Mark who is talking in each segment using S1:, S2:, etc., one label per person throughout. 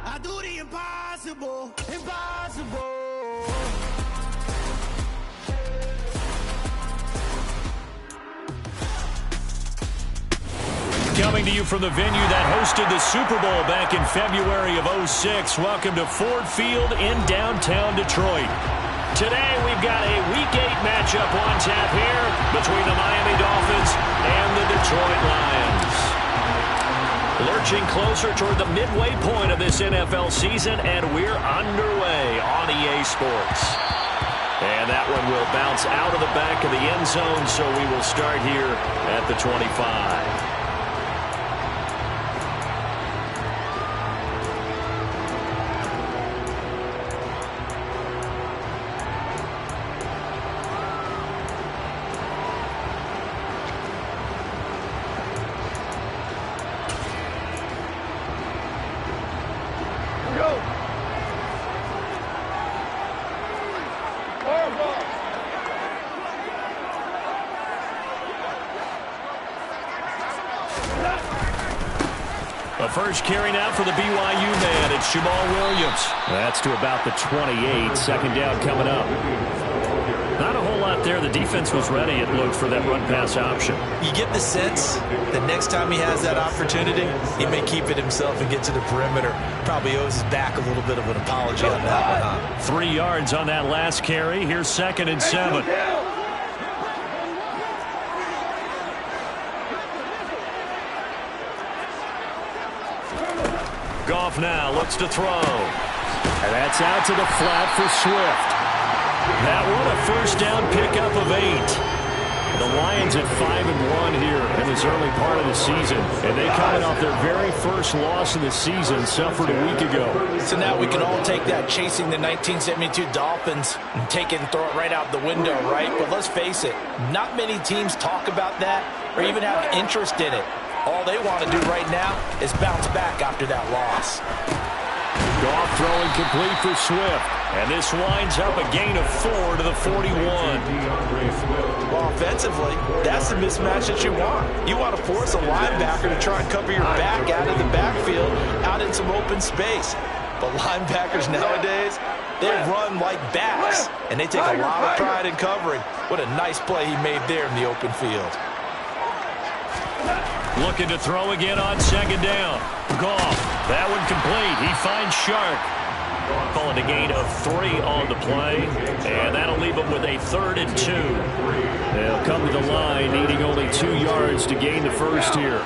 S1: I do the impossible, impossible.
S2: Coming to you from the venue that hosted the Super Bowl back in February of '06. Welcome to Ford Field in downtown Detroit. Today we've got a Week 8 matchup on tap here between the Miami Dolphins and the Detroit Lions. Lurching closer toward the midway point of this NFL season, and we're underway on EA Sports. And that one will bounce out of the back of the end zone, so we will start here at the 25. The first carry now for the BYU man. It's Jamal Williams. That's to about the 28. Second down coming up. Not a whole lot there. The defense was ready, it looked, for that run-pass option.
S3: You get the sense that next time he has that opportunity, he may keep it himself and get to the perimeter. Probably owes his back a little bit of an apology on that one.
S2: 3 yards on that last carry. Here's 2nd and 7. Goff now looks to throw. And that's out to the flat for Swift. That one a first down pickup of 8. The Lions at 5-1 here in this early part of the season. And they coming off their very first loss of the season, suffered a week ago.
S3: So now we can all take that chasing the 1972 Dolphins and take it and throw it right out the window, right? But let's face it, not many teams talk about that or even have interest in it. All they want to do right now is bounce back after that loss.
S2: Goff throwing complete for Swift. And this winds up a gain of 4 to the 41.
S3: Well, offensively, that's the mismatch that you want. You want to force a linebacker to try and cover your back out of the backfield, out in some open space. But linebackers nowadays, they run like backs, and they take a lot of pride in covering. What a nice play he made there in the open field.
S2: Looking to throw again on 2nd down. Goff, that one complete. He finds Shark. Calling a gain of 3 on the play. And that'll leave him with a 3rd and 2. They'll come to the line, needing only 2 yards to gain the first here.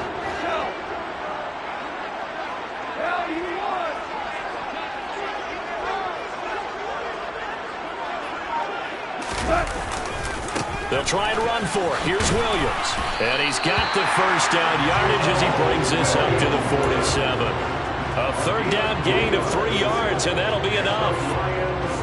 S2: They'll try and run for it. Here's Williams. And he's got the first down yardage as he brings this up to the 47. A 3rd down gain of 3 yards, and that'll be enough.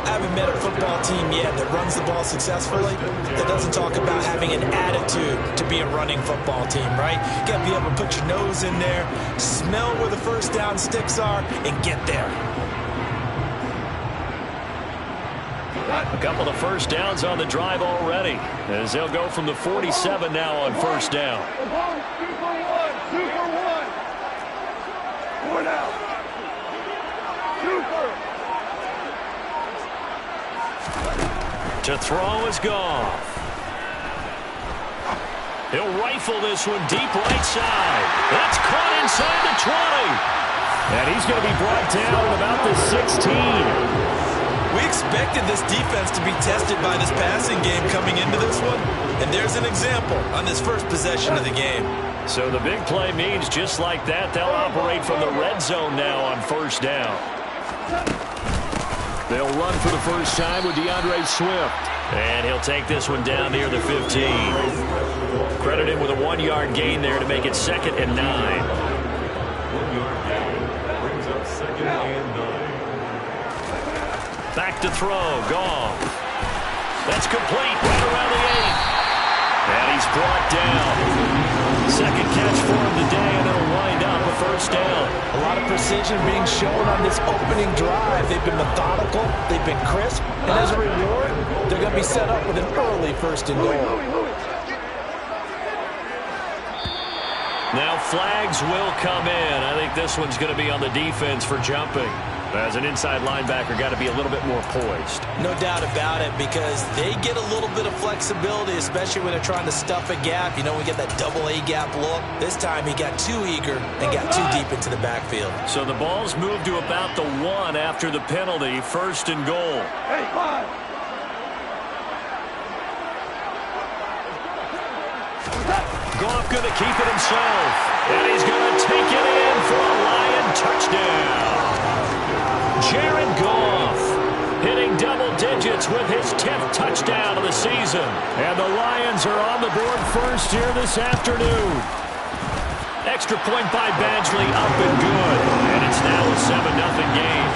S3: I haven't met a football team yet that runs the ball successfully that doesn't talk about having an attitude to be a running football team, right? You got to be able to put your nose in there, smell where the first down sticks are, and get there.
S2: A couple of first downs on the drive already, as they'll go from the 47 now on first down. To throw is Goff. He'll rifle this one deep right side. That's caught inside the 20. And he's going to be brought down at about the 16.
S3: We expected this defense to be tested by this passing game coming into this one, and there's an example on this first possession of the game.
S2: So the big play means just like that, they'll operate from the red zone now on first down. They'll run for the first time with DeAndre Swift. And he'll take this one down near the 15. Credit him with a 1-yard gain there to make it 2nd and 9.
S4: 1-yard gain brings up 2nd and 9.
S2: Back to throw. Goff. That's complete right around the 8. And he's brought down. Second catch for him today, and it'll wind up a first down.
S3: A lot of precision being shown on this opening drive. They've been methodical. They've been crisp. And as a reward, they're going to be set up with an early 1st and goal.
S2: Now flags will come in. I think this one's going to be on the defense for jumping. As an inside linebacker, got to be a little bit more poised.
S3: No doubt about it, because they get a little bit of flexibility, especially when they're trying to stuff a gap. You know, we get that double A gap look. This time he got too eager and got too deep into the backfield.
S2: So the ball's moved to about the 1 after the penalty. 1st and goal.
S1: Hey, five.
S2: Goff going to keep it himself. And he's going to take it in for a Lion touchdown. Jared Goff hitting double digits with his 10th touchdown of the season. And the Lions are on the board first here this afternoon. Extra point by Badgley, up and good. And it's now a 7-0 game.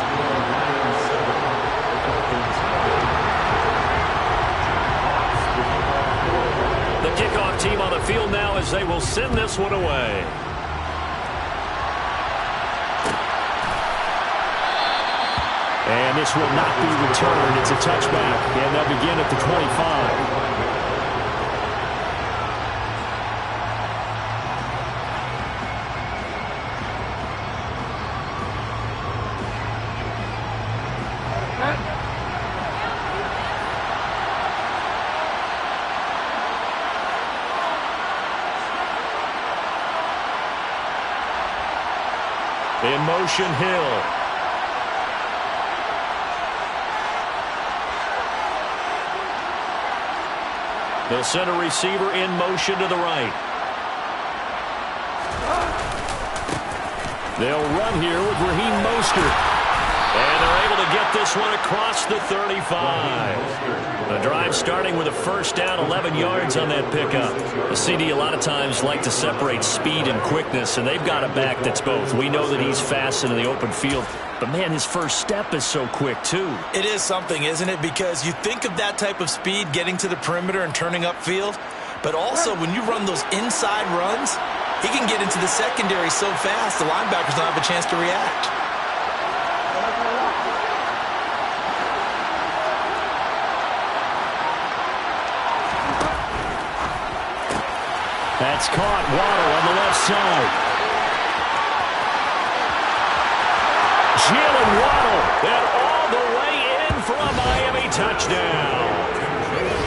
S2: The kickoff team on the field now as they will send this one away. And this will not be returned. It's a touchback, and they'll begin at the 25. In motion, Hill. They'll send a receiver in motion to the right. They'll run here with Raheem Mostert. And they're able to get this one across the 35. A drive starting with a first down, 11 yards on that pickup. The CD a lot of times like to separate speed and quickness, and they've got a back that's both. We know that he's fast into the open field, but man, his first step is so quick too.
S3: It is something, isn't it? Because you think of that type of speed getting to the perimeter and turning upfield, but also when you run those inside runs, he can get into the secondary so fast the linebackers don't have a chance to react.
S2: That's caught. Waddle on the left side. Jalen Waddle, and all the way in for a Miami touchdown.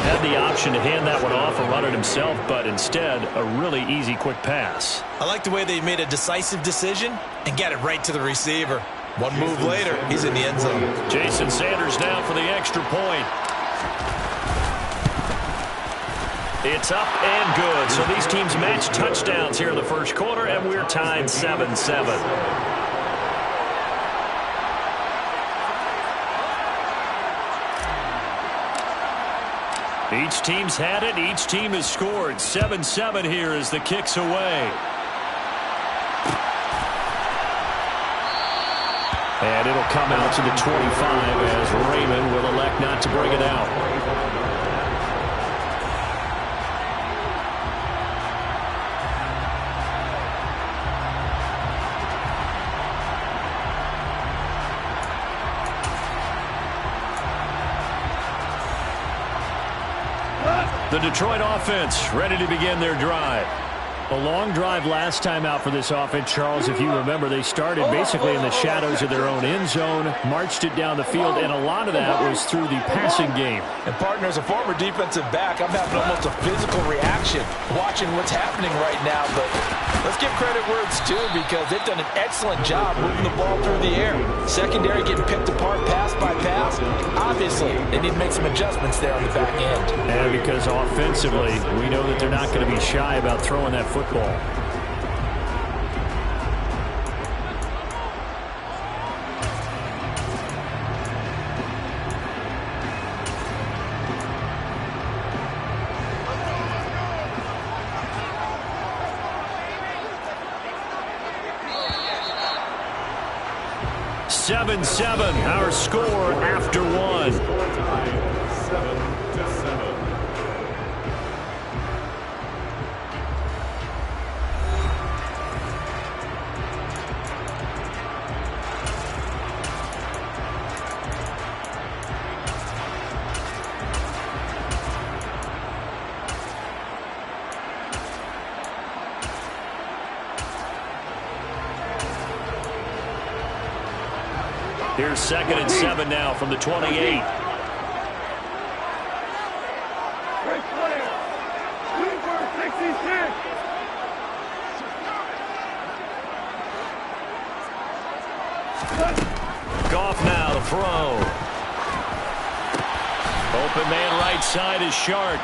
S2: Had the option to hand that one off or run it himself, but instead, a really easy, quick pass.
S3: I like the way they made a decisive decision and got it right to the receiver. One move later, he's in the end zone.
S2: Jason Sanders now for the extra point. It's up and good. So these teams match touchdowns here in the first quarter, and we're tied 7-7. Each team's had it. Each team has scored. 7-7 here as the kick's away. And it'll come out to the 25 as Raymond will elect not to bring it out. The Detroit offense ready to begin their drive. A long drive last time out for this offense, Charles. If you remember, they started basically in the shadows of their own end zone, marched it down the field, and a lot of that was through the passing game.
S3: And, partner, as a former defensive back, I'm having almost a physical reaction watching what's happening right now. But let's give credit where it's due, because they've done an excellent job moving the ball through the air. Secondary getting picked apart pass by pass. Obviously, they need to make some adjustments there on the back end.
S2: And because offensively, we know that they're not going to be shy about throwing that football. 7-7, our score after one.
S4: 7-7.
S2: Here's 2nd and 7 now from the 28. Goff now to throw. Open man right side is Shark.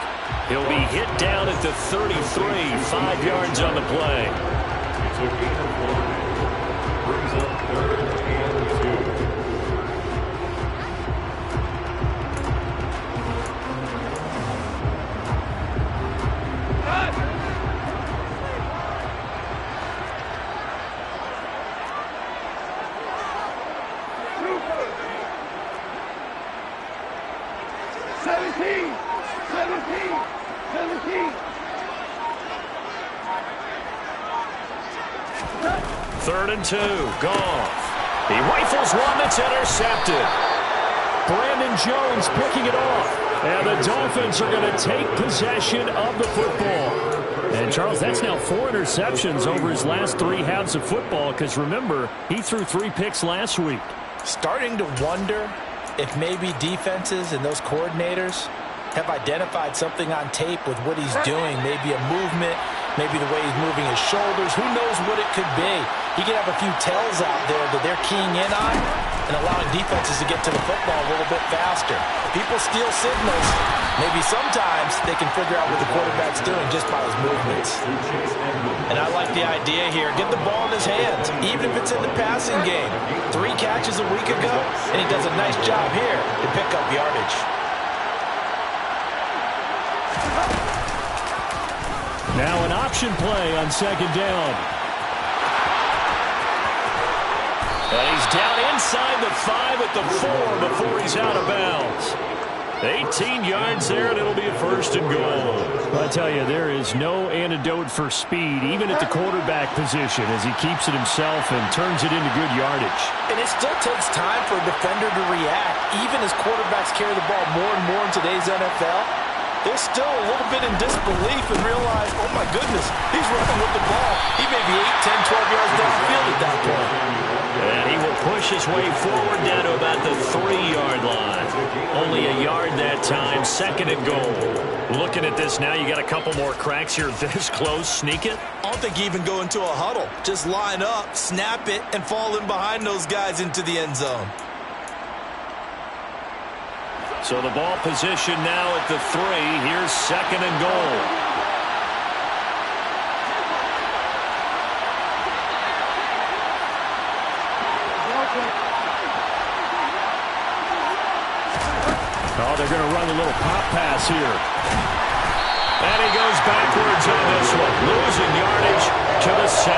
S2: He'll be hit down at the 33, 5 yards on the play.
S4: It's a gain of 1. Brings up 3rd and 2.
S2: Third and 2. Goff. He rifles one that's intercepted. Brandon Jones picking it off. And the Dolphins are going to take possession of the football. And, Charles, that's now 4 interceptions over his last 3 halves of football because, remember, he threw 3 picks last week.
S3: Starting to wonder if maybe defenses and those coordinators have identified something on tape with what he's doing. Maybe a movement, maybe the way he's moving his shoulders. Who knows what it could be? He could have a few tells out there that they're keying in on and allowing defenses to get to the football a little bit faster. People steal signals. Maybe sometimes they can figure out what the quarterback's doing just by his movements. And I like the idea here. Get the ball in his hands, even if it's in the passing game. 3 catches a week ago, and he does a nice job here to pick up yardage.
S2: Now an option play on 2nd down. And he's down inside the 5 at the 4 before he's out of bounds. 18 yards there, and it'll be a 1st and goal. I tell you, there is no antidote for speed, even at the quarterback position, as he keeps it himself and turns it into good yardage.
S3: And it still takes time for a defender to react. Even as quarterbacks carry the ball more and more in today's NFL, they're still a little bit in disbelief and realize, oh my goodness, he's running with the ball. He may be 8, 10, 12 yards downfield at that point.
S2: And he will push his way forward down to about the 3-yard line. Only a yard that time, 2nd and goal. Looking at this now, you got a couple more cracks here this close. Sneak it?
S3: I don't think you even go into a huddle. Just line up, snap it, and fall in behind those guys into the end zone.
S2: So the ball position now at the 3. Here's 2nd and goal. Oh, they're going to run a little pop pass here. And he goes backwards on this one. Losing yardage to the 7.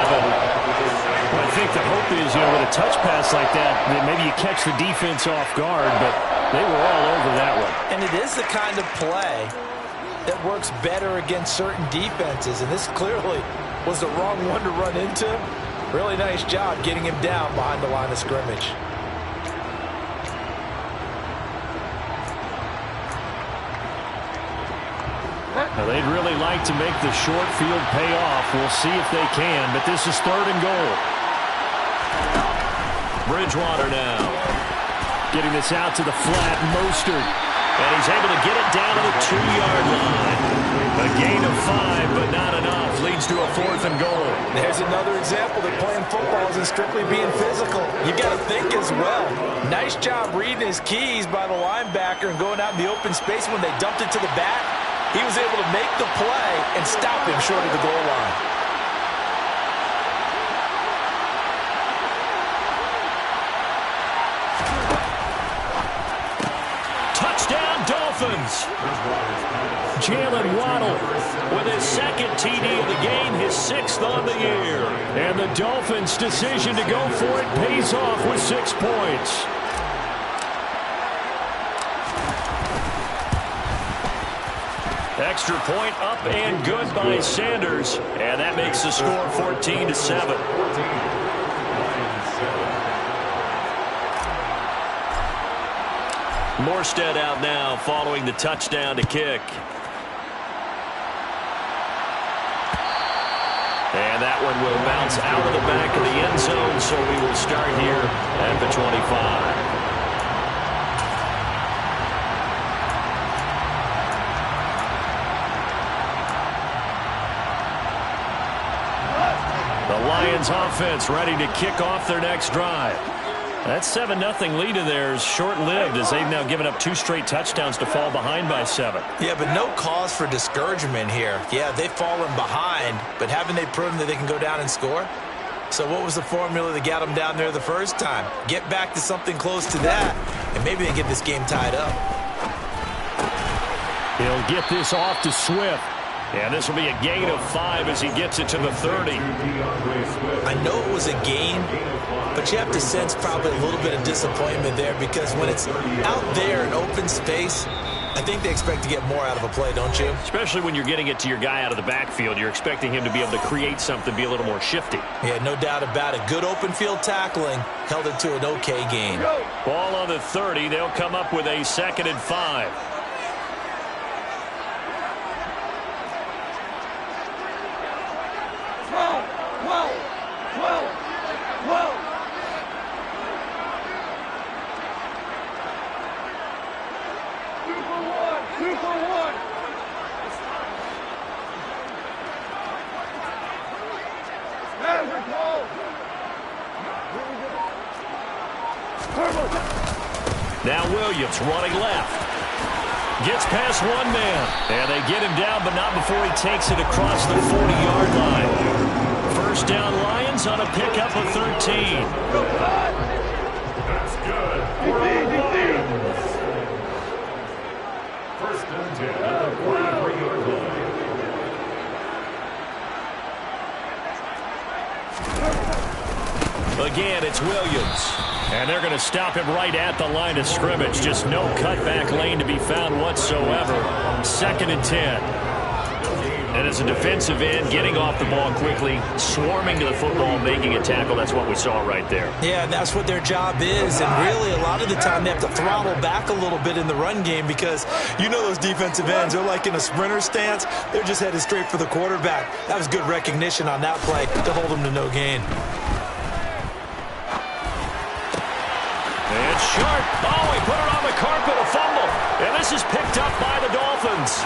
S2: Well, I think the hope is, with a touch pass like that maybe you catch the defense off guard, but they were all over that one.
S3: And it is the kind of play that works better against certain defenses, and this clearly was the wrong one to run into. Really nice job getting him down behind the line of scrimmage.
S2: Now, they'd really like to make the short field pay off. We'll see if they can, but this is 3rd and goal. Bridgewater now. Getting this out to the flat, Mostert. And he's able to get it down to the 2-yard line. A gain of 5, but not enough. Leads to a 4th and goal.
S3: There's another example that playing football isn't strictly being physical. You got to think as well. Nice job reading his keys by the linebacker and going out in the open space when they dumped it to the back. He was able to make the play and stop him short of the goal line.
S2: Touchdown, Dolphins. Jalen Waddle with his 2nd TD of the game, his 6th on the year. And the Dolphins' decision to go for it pays off with 6 points. Extra point up and good by Sanders. And that makes the score 14-7. Morstead out now following the touchdown to kick. And that one will bounce out of the back of the end zone, so we will start here at the 25. The Lions offense ready to kick off their next drive. That 7-0 lead of theirs short-lived as they've now given up 2 straight touchdowns to fall behind by 7.
S3: Yeah, but no cause for discouragement here. Yeah, they've fallen behind, but haven't they proven that they can go down and score? So what was the formula that got them down there the first time? Get back to something close to that, and maybe they get this game tied up.
S2: He'll get this off to Swift. And this will be a gain of 5 as he gets it to the 30.
S3: I know it was a gain, but you have to sense probably a little bit of disappointment there because when it's out there in open space, I think they expect to get more out of a play, don't you?
S2: Especially when you're getting it to your guy out of the backfield. You're expecting him to be able to create something, be a little more shifty.
S3: Yeah, no doubt about it. Good open field tackling held it to an okay gain.
S2: Ball on the 30. They'll come up with a 2nd and 5. Now Williams running left. Gets past one man. And they get him down, but not before he takes it across the 40-yard line. First down Lions on a pickup of 13.
S4: That's good. First and 10 at the 43-yard line.
S2: Again, it's Williams. And they're going to stop him right at the line of scrimmage. Just no cutback lane to be found whatsoever. 2nd and 10. And as a defensive end, getting off the ball quickly, swarming to the football, making a tackle. That's what we saw right there.
S3: Yeah, and that's what their job is. And really, a lot of the time, they have to throttle back a little bit in the run game because you know those defensive ends, they're like in a sprinter stance. They're just headed straight for the quarterback. That was good recognition on that play to hold them to no gain.
S2: It's Sharp. Oh, he put it on the carpet, a fumble. And this is picked up by the Dolphins.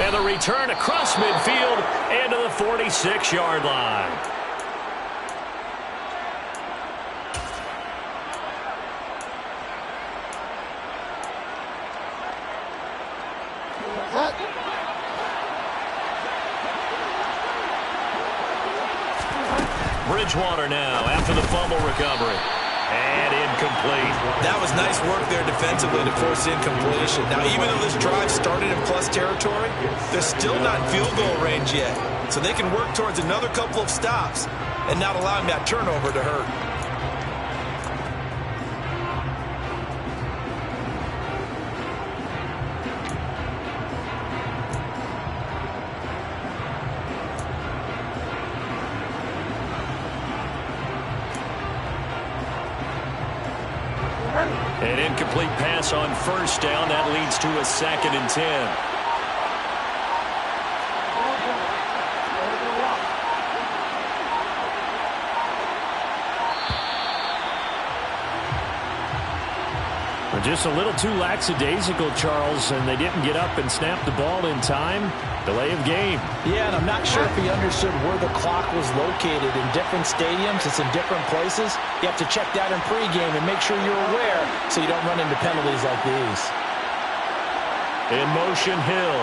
S2: And the return across midfield and to the 46-yard line. Bridgewater now after the fumble recovery. And incomplete.
S3: That was nice work there defensively to force incompletion. Now, even though this drive started in plus territory, they're still not in field goal range yet. So they can work towards another couple of stops and not allowing that turnover to hurt.
S2: An incomplete pass on first down. That leads to a 2nd and 10. Just a little too lackadaisical, Charles, and they didn't get up and snap the ball in time. Delay of game.
S3: Yeah, and I'm not sure if he understood where the clock was located. In different stadiums, it's in different places. You have to check that in pregame and make sure you're aware so you don't run into penalties like these.
S2: In motion, Hill.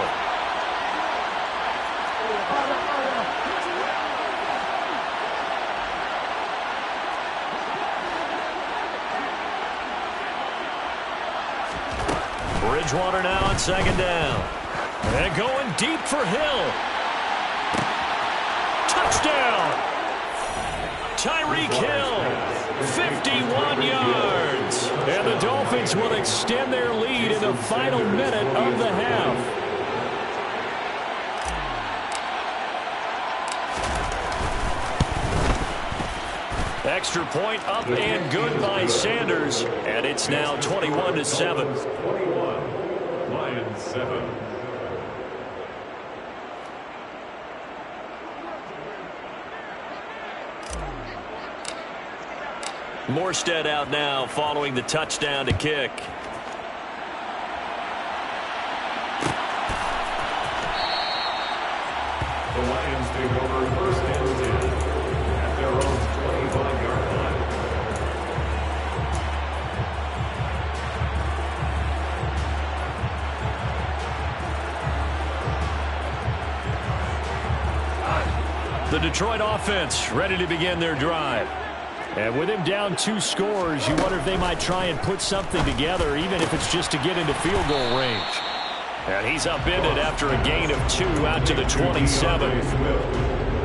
S2: Bridgewater now on 2nd down. And going deep for Hill. Touchdown! Tyreek Hill, 51 yards. And the Dolphins will extend their lead in the final minute of the half. Extra point up and good by Sanders. And it's now 21-7.
S4: 21, Lions 7.
S2: Morstead out now following the touchdown to kick.
S4: The Lions take over first and 10 at their own 25-yard line.
S2: The Detroit offense ready to begin their drive. And with him down 2 scores, you wonder if they might try and put something together, even if it's just to get into field goal range. And he's upended after a gain of 2 out to the 27.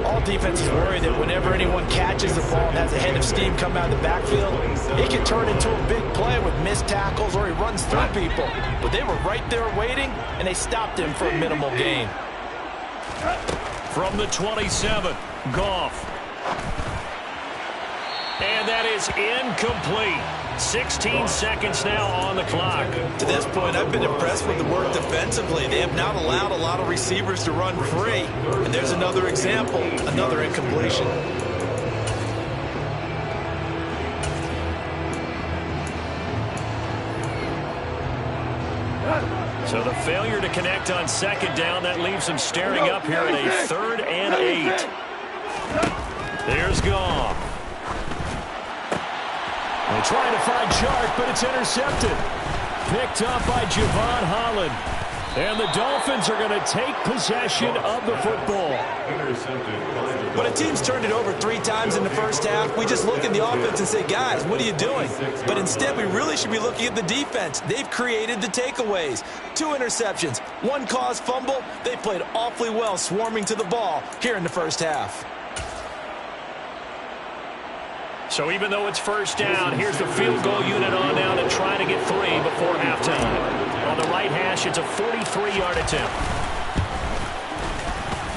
S3: All defenses worry that whenever anyone catches the ball and has a head of steam come out of the backfield, it can turn into a big play with missed tackles or he runs through people. But they were right there waiting, and they stopped him for a minimal gain.
S2: From the 27, Goff. And that is incomplete. 16 seconds now on the clock.
S3: To this point, I've been impressed with the work defensively. They have not allowed a lot of receivers to run free. And there's another example, another incompletion.
S2: So the failure to connect on second down, that leaves them staring up here at a 3rd and 8. There's Goff. They're trying to find Chark, but it's intercepted. Picked up by Javon Holland. And the Dolphins are going to take possession of the football.
S3: When a team's turned it over 3 times in the first half, we just look at the offense and say, guys, what are you doing? But instead, we really should be looking at the defense. They've created the takeaways. 2 interceptions, 1 caused fumble. They played awfully well swarming to the ball here in the first half.
S2: So even though it's first down, here's the field goal unit on now to try to get 3 before halftime. On the right hash, it's a 43-yard attempt.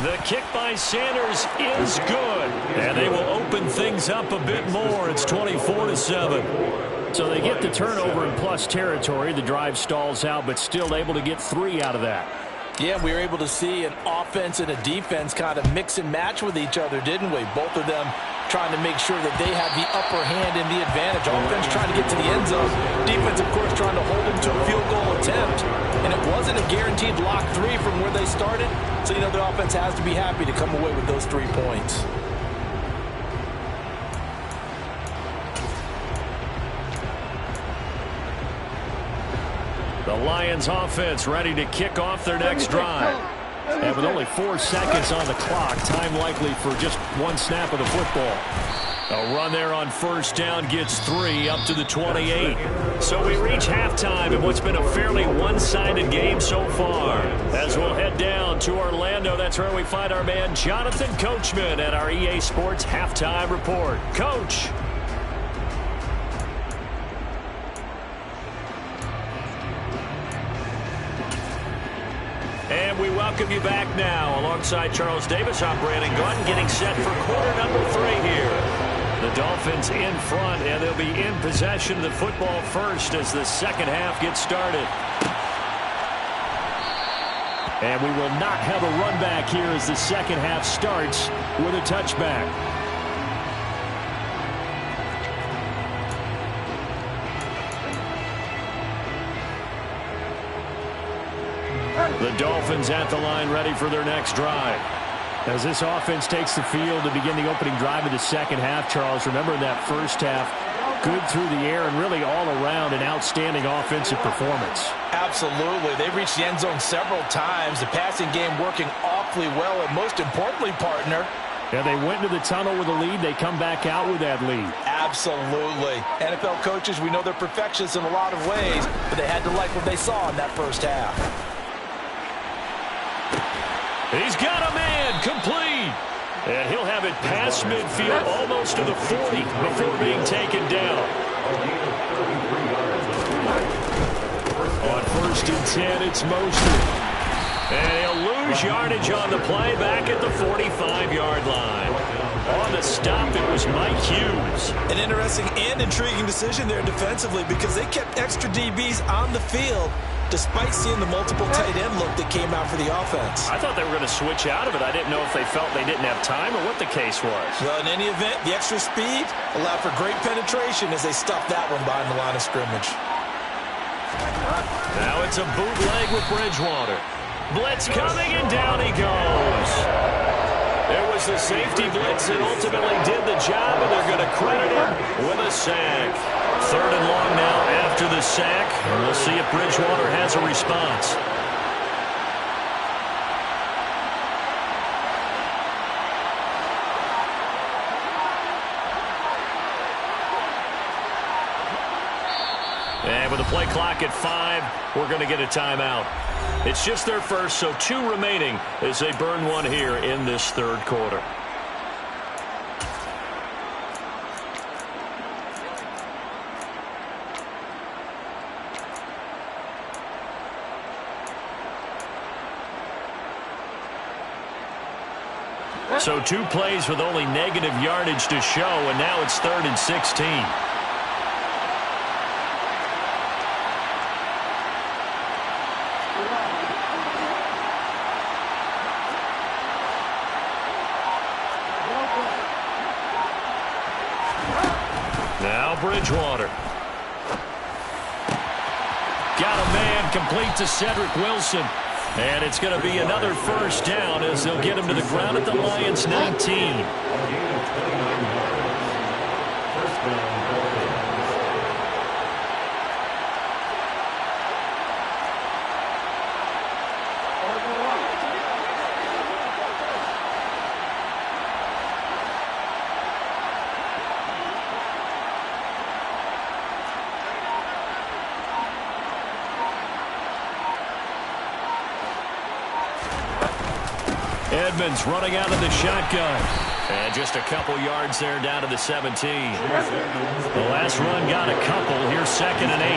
S2: The kick by Sanders is good. And they will open things up a bit more. It's 24-7. So they get the turnover in plus territory. The drive stalls out, but still able to get 3 out of that.
S3: Yeah, we were able to see an offense and a defense kind of mix and match with each other, didn't we? Both of them trying to make sure that they have the upper hand and the advantage. Offense trying to get to the end zone. Defense, of course, trying to hold them to a field goal attempt. And it wasn't a guaranteed lock 3 from where they started. So, you know, the offense has to be happy to come away with those 3 points.
S2: The Lions offense ready to kick off their next drive. And with only 4 seconds on the clock, time likely for just 1 snap of the football. A run there on first down gets 3 up to the 28. So we reach halftime in what's been a fairly one-sided game so far. As we'll head down to Orlando, that's where we find our man Jonathan Coachman at our EA Sports Halftime Report. Coach. And we welcome you back now. Alongside Charles Davis, I'm Brandon Gunn, getting set for quarter number 3 here. The Dolphins in front, and they'll be in possession of the football first as the second half gets started. And we will not have a run back here as the second half starts with a touchback. The Dolphins at the line ready for their next drive. As this offense takes the field to begin the opening drive of the second half, Charles, remember in that first half, good through the air and really all around an outstanding offensive performance.
S3: Absolutely. They reached the end zone several times. The passing game working awfully well, and most importantly, partner,
S2: yeah, they went into the tunnel with a lead. They come back out with that lead.
S3: Absolutely. NFL coaches, we know they're perfectionists in a lot of ways, but they had to like what they saw in that first half.
S2: He's got a man, complete. And he'll have it past midfield, almost to the 40 before being taken down. On first and 10, it's Mostert. And he'll lose yardage on the play back at the 45-yard line. On the stop, it was Mike Hughes.
S3: An interesting and intriguing decision there defensively because they kept extra DBs on the field despite seeing the multiple tight end look that came out for the offense.
S2: I thought they were going to switch out of it. I didn't know if they felt they didn't have time or what the case was.
S3: Well, in any event, the extra speed allowed for great penetration as they stuffed that one behind the line of scrimmage.
S2: Now it's a bootleg with Bridgewater. Blitz coming, and down he goes. It was the safety blitz that ultimately did the job, and they're going to credit him with a sack. 3rd and long now after the sack, and we'll see if Bridgewater has a response. And with the play clock at 5, we're going to get a timeout. It's just their first, so 2 remaining as they burn one here in this 3rd quarter. So 2 plays with only negative yardage to show, and now it's 3rd and 16. Now Bridgewater. Got a man complete to Cedric Wilson. And it's going to be another first down as they'll get him to the ground at the Lions' 19. Edmonds running out of the shotgun. And just a couple yards there down to the 17. The last run got a couple. Here's 2nd and 8.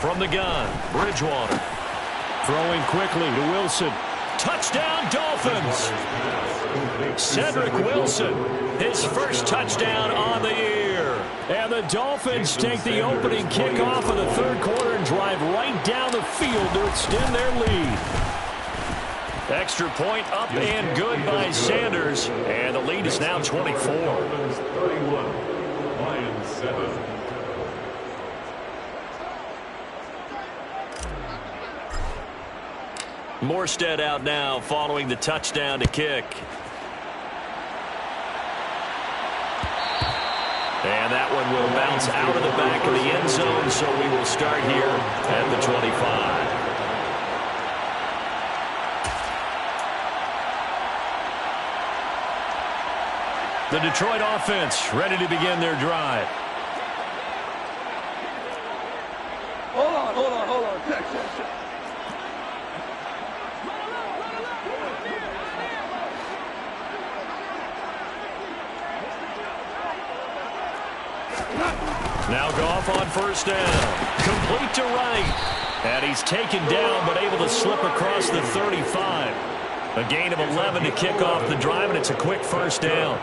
S2: From the gun, Bridgewater. Throwing quickly to Wilson. Touchdown, Dolphins! Cedric Wilson, his first touchdown on the year. And the Dolphins take the opening kickoff of the 3rd quarter and drive right down the field to extend their lead. Extra point up and good by Sanders. And the lead is now 24.
S4: 31, Lions 7.
S2: Morstead out now following the touchdown to kick. And that one will bounce out of the back of the end zone, so we will start here at the 25. The Detroit offense ready to begin their drive.
S5: Hold on. Check.
S2: Now Goff on first down. Complete to right. And he's taken down, but able to slip across the 35. A gain of 11 to kick off the drive, and it's a quick first down.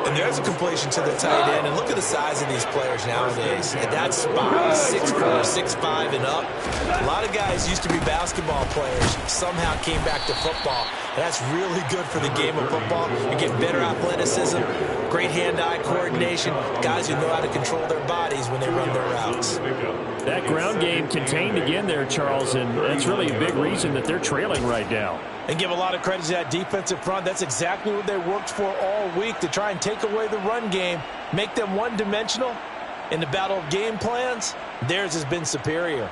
S3: And there's a completion to the tight end. And look at the size of these players nowadays. At that spot, 6'4", 6'5", and up. A lot of guys used to be basketball players, somehow came back to football. And that's really good for the game of football. You get better athleticism, great hand-eye coordination, guys who know how to control their bodies when they run their routes.
S2: That ground game contained again there, Charles, and that's really a big reason that they're trailing right now.
S3: And give a lot of credit to that defensive front. That's exactly what they worked for all week, to try and take away the run game, make them one-dimensional. In the battle of game plans, theirs has been superior.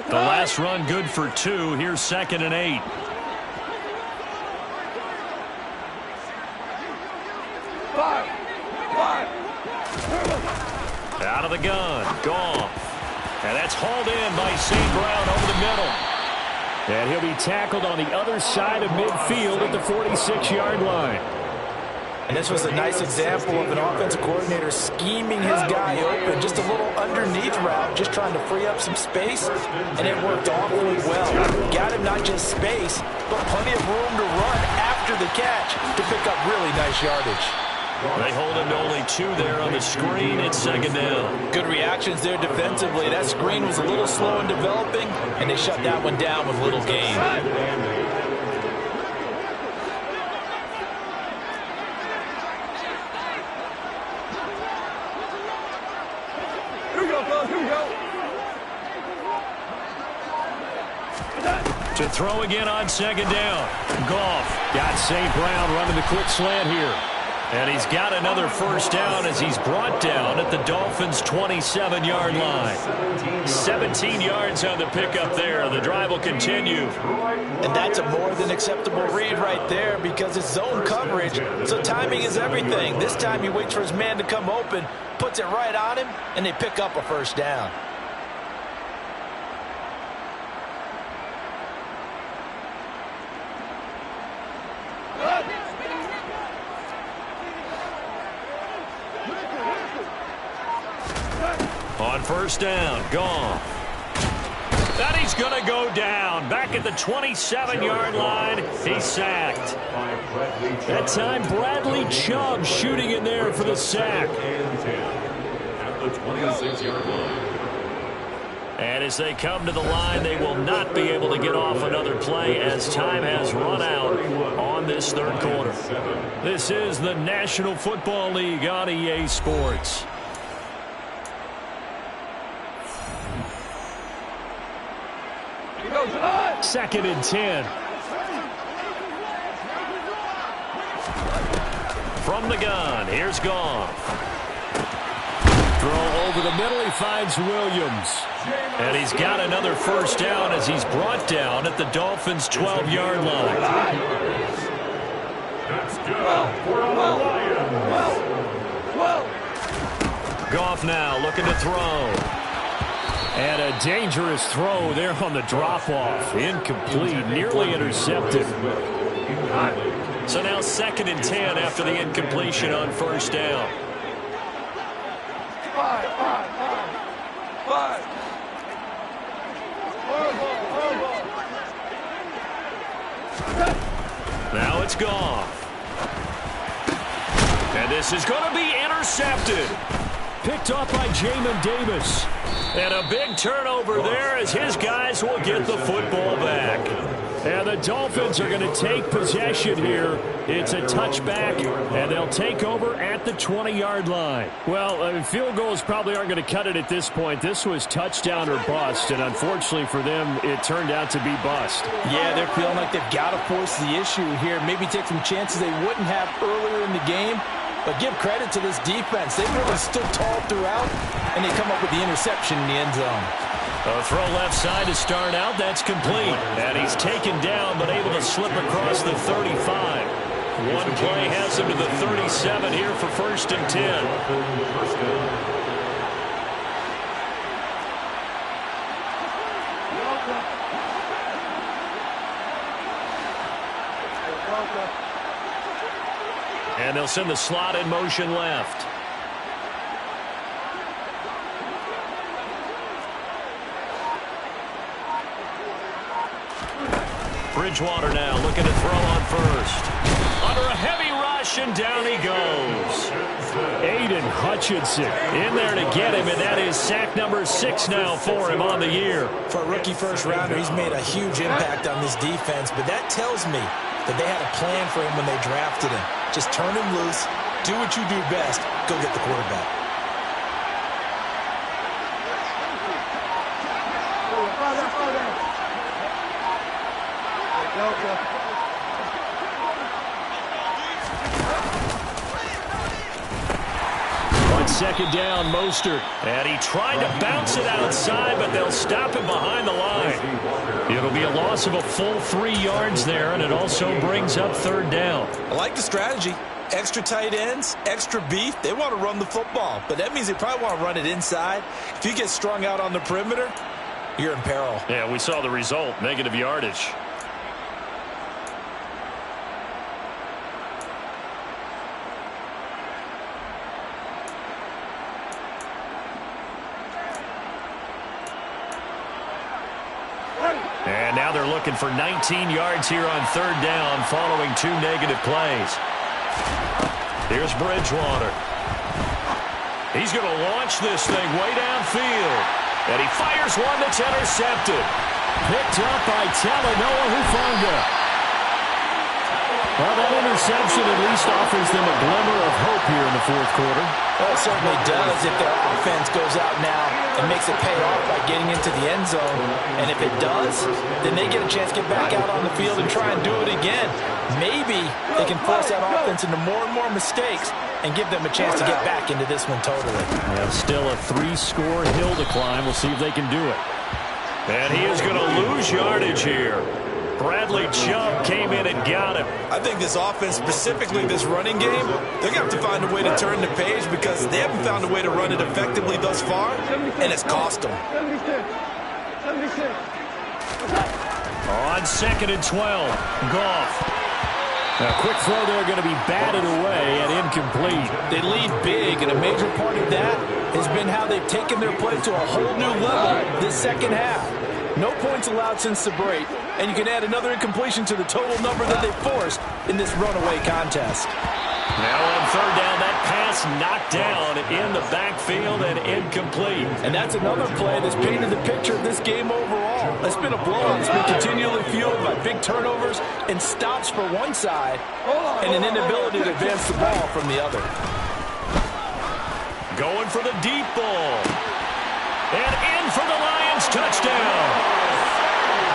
S2: The last run good for 2. Here's 2nd and 8. Out of the gun, Goff. And that's hauled in by St. Brown over the middle. And he'll be tackled on the other side of midfield at the 46-yard line.
S3: And this was a nice example of an offensive coordinator scheming his guy open. Just a little underneath route, just trying to free up some space, and it worked awfully well. Got him not just space, but plenty of room to run after the catch to pick up really nice yardage.
S2: They hold him to only 2 there on the screen. It's second down.
S3: Good reactions there defensively. That screen was a little slow in developing, and they shut that one down with little gain.
S2: To throw again on second down. Goff got St. Brown running the quick slant here. And he's got another first down as he's brought down at the Dolphins' 27-yard line. 17 yards on the pickup there. The drive will continue.
S3: And that's a more than acceptable read right there because it's zone coverage, so timing is everything. This time he waits for his man to come open, puts it right on him, and they pick up a first down.
S2: On first down, Goff. That he's going to go down. Back at the 27-yard line, he's sacked. That time, Bradley Chubb shooting in there for the sack.
S4: At the 26-yard line.
S2: And as they come to the line, they will not be able to get off another play as time has run out on this third quarter. This is the National Football League on EA Sports. Second and 10. From the gun, here's Goff. Throw over the middle, he finds Williams. And he's got another first down as he's brought down at the Dolphins' 12-yard line.
S4: That's good for the Lions.
S2: Goff now looking to throw. And a dangerous throw there on the drop-off. Incomplete, nearly intercepted. So now second and 10 after the incompletion on first down. Now it's Goff. And this is going to be intercepted. Picked off by Jamin Davis. And a big turnover there as his guys will get the football back. And the Dolphins are going to take possession here. It's a touchback, and they'll take over at the 20-yard line. Well, field goals probably aren't going to cut it at this point. This was touchdown or bust, and unfortunately for them, it turned out to be bust.
S3: Yeah, they're feeling like they've got to force the issue here. Maybe take some chances they wouldn't have earlier in the game. But give credit to this defense. They really stood tall throughout, and they come up with the interception in the end zone.
S2: A throw left side to start out. That's complete. And he's taken down, but able to slip across the 35. One play has him to the 37 here for first and 10. And they'll send the slot in motion left. Bridgewater now looking to throw on first. Under a heavy rush, and down he goes. Aiden Hutchinson in there to get him, and that is sack number 6 now for him on the year.
S3: For a rookie first-rounder, he's made a huge impact on this defense, but that tells me that they had a plan for him when they drafted him. Just turn him loose, do what you do best, go get the quarterback.
S2: On second down, Mostert. And he tried to bounce it outside, but they'll stop him behind the line. It'll be a loss of a full 3 yards there, and it also brings up third down.
S3: I like the strategy. Extra tight ends, extra beef. They want to run the football, but that means they probably want to run it inside. If you get strung out on the perimeter, you're in peril.
S2: Yeah, we saw the result, negative yardage. And now they're looking for 19 yards here on third down following 2 negative plays. Here's Bridgewater. He's going to launch this thing way downfield. And he fires one that's intercepted. Picked up by Talanoa Hufanga. Well, that interception at least offers them a glimmer of hope here in the fourth quarter.
S3: Well, it certainly does if their offense goes out now and makes it pay off by getting into the end zone. And if it does, then they get a chance to get back out on the field and try and do it again. Maybe they can force that offense into more and more mistakes and give them a chance to get back into this one totally.
S2: Yeah, still a 3-score hill to climb. We'll see if they can do it. And he is going to lose yardage here. Bradley Chubb came in and got him.
S3: I think this offense, specifically this running game, they're going to have to find a way to turn the page because they haven't found a way to run it effectively thus far, and it's cost them.
S2: On 2nd and 12, Goff. A quick throw there going to be batted away and incomplete.
S3: They lead big, and a major part of that has been how they've taken their play to a whole new level this second half. No points allowed since the break, and you can add another incompletion to the total number that they forced in this runaway contest.
S2: Now on third down, that pass knocked down in the backfield and incomplete.
S3: And that's another play that's painted the picture of this game overall. It's been a blowout that's been continually fueled by big turnovers and stops for one side and an inability to advance the ball from the other.
S2: Going for the deep ball. And in for the Lions touchdown.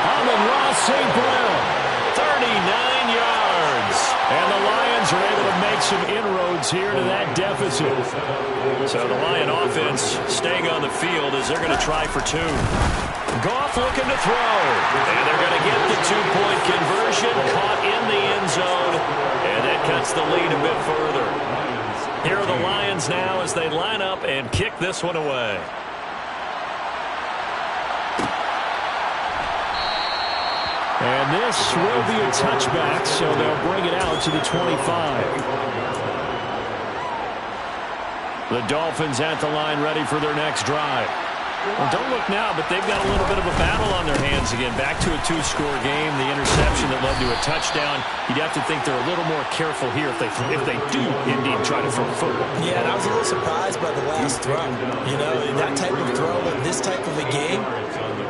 S2: Amon-Ra St. Brown, 39 yards. And the Lions are able to make some inroads here to that deficit. So the Lion offense staying on the field as they're going to try for 2. Goff looking to throw. And they're going to get the 2-point conversion, caught in the end zone. And that cuts the lead a bit further. Here are the Lions now as they line up and kick this one away. And this will be a touchback, so they'll bring it out to the 25. The Dolphins at the line ready for their next drive. Well, don't look now, but they've got a little bit of a battle on their hands again. Back to a 2-score game. The interception that led to a touchdown. You'd have to think they're a little more careful here if they do indeed try to throw a football.
S3: Yeah, and I was a little surprised by the last throw. You know, that type of throw in this type of a game,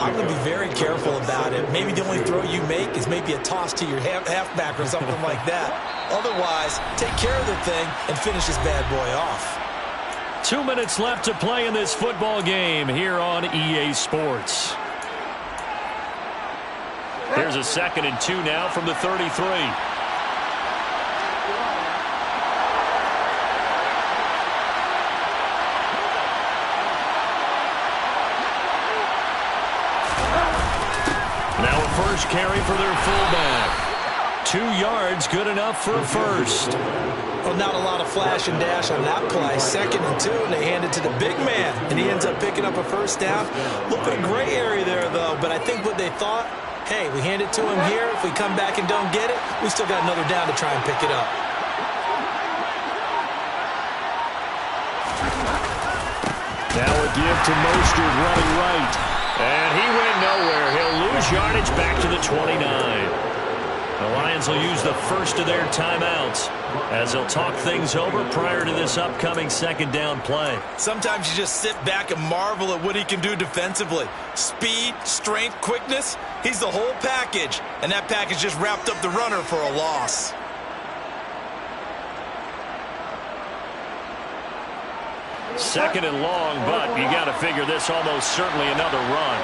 S3: I'm going to be very careful about it. Maybe the only throw you make is maybe a toss to your halfback or something like that. Otherwise, take care of the thing and finish this bad boy off.
S2: 2 minutes left to play in this football game here on EA Sports. Here's a 2nd and 2 now from the 33. Now a first carry for their fullback. 2 yards, good enough for a first.
S3: Well, not a lot of flash and dash on that play. 2nd and 2, and they hand it to the big man, and he ends up picking up a first down. Look at a gray area there, though, but I think what they thought, hey, we hand it to him here. If we come back and don't get it, we still got another down to try and pick it up.
S2: Now a give to Mostert running right. And he went nowhere. He'll lose yardage back to the 29. The Lions will use the first of their timeouts as they'll talk things over prior to this upcoming 2nd down play.
S3: Sometimes you just sit back and marvel at what he can do defensively. Speed, strength, quickness, he's the whole package. And that package just wrapped up the runner for a loss.
S2: Second and long, but you got to figure this almost certainly another run.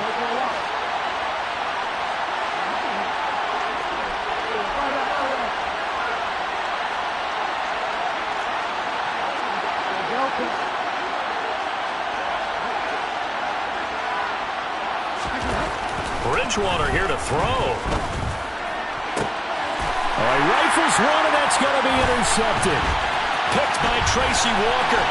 S2: Bridgewater here to throw. Rifles one, and that's going to be intercepted. Picked by Tracy Walker.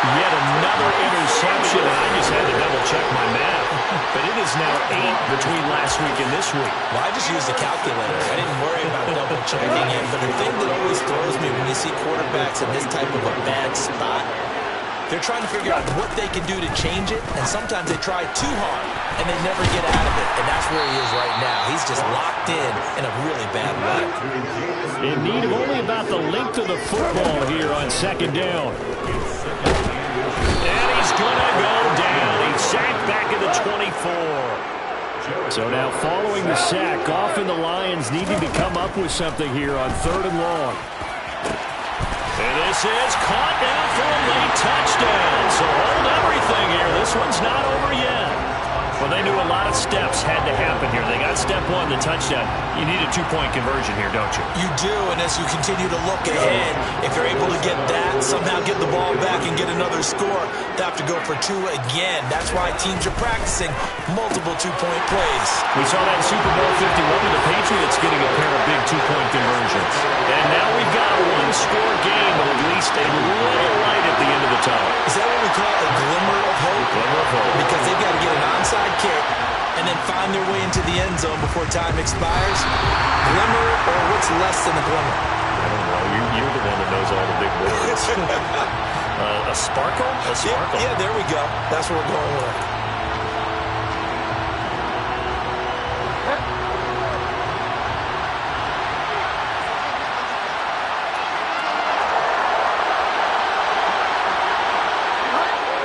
S2: Yet another interception, and I just had to double-check my math. But it is now 8 between last week and this week.
S3: Well, I just used the calculator. I didn't worry about double-checking it. But the thing that always throws me when you see quarterbacks in this type of a bad spot, They're trying to figure out what they can do to change it, and sometimes they try too hard, and they never get out of it. And that's where he is right now. He's just locked in a really bad way.
S2: In need of only about the length of the football here on second down. And he's going to go down. He's sacked back at the 24. So now following the sack, often the Lions needing to come up with something here on 3rd and long. And this is caught down for a late touchdown. So hold everything here. This one's not over yet. Well, they knew a lot of steps had to happen here. They got step one, the touchdown. You need a 2-point conversion here, don't you?
S3: You do, and as you continue to look ahead, if they're able to get that, somehow get the ball back and get another score, they have to go for 2 again. That's why teams are practicing multiple 2-point plays.
S2: We saw that in Super Bowl 51 with the Patriots getting a pair of big 2-point conversions. And now we've got a one-score game, but at least a little light at the end of the tunnel.
S3: Is that what we call a glimmer of hope?
S2: Glimmer of hope.
S3: Because they've got to get an onside kick and then find their way into the end zone before time expires. Glimmer, or what's less than a glimmer?
S2: I don't know. You're the one that knows all the big words. A sparkle? A sparkle.
S3: Yeah, there we go. That's what we're going with.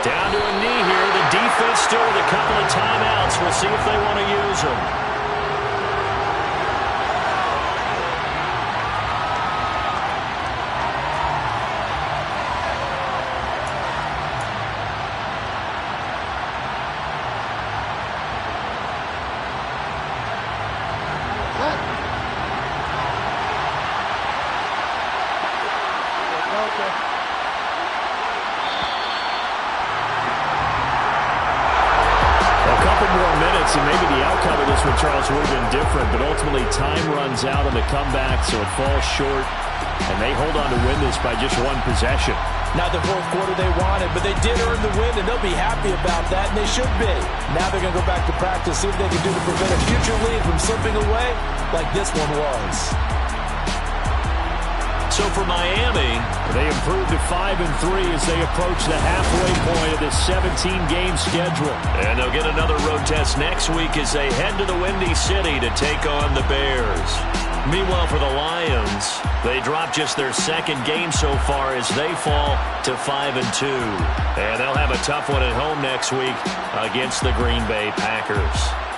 S2: Down to a knee here. The defense still with a couple of timeouts. We'll see if they want to use them. And maybe the outcome of this one, Charles, would have been different, but ultimately time runs out on the comeback, so it falls short, and they hold on to win this by just one possession.
S3: Not the fourth quarter they wanted, but they did earn the win, and they'll be happy about that, and they should be. Now they're going to go back to practice, see what they can do to prevent a future lead from slipping away like this one was.
S2: So for Miami, they improved to 5-3 as they approach the halfway point of this 17-game schedule. And they'll get another road test next week as they head to the Windy City to take on the Bears. Meanwhile, for the Lions, they drop just their second game so far as they fall to 5-2. And they'll have a tough one at home next week against the Green Bay Packers.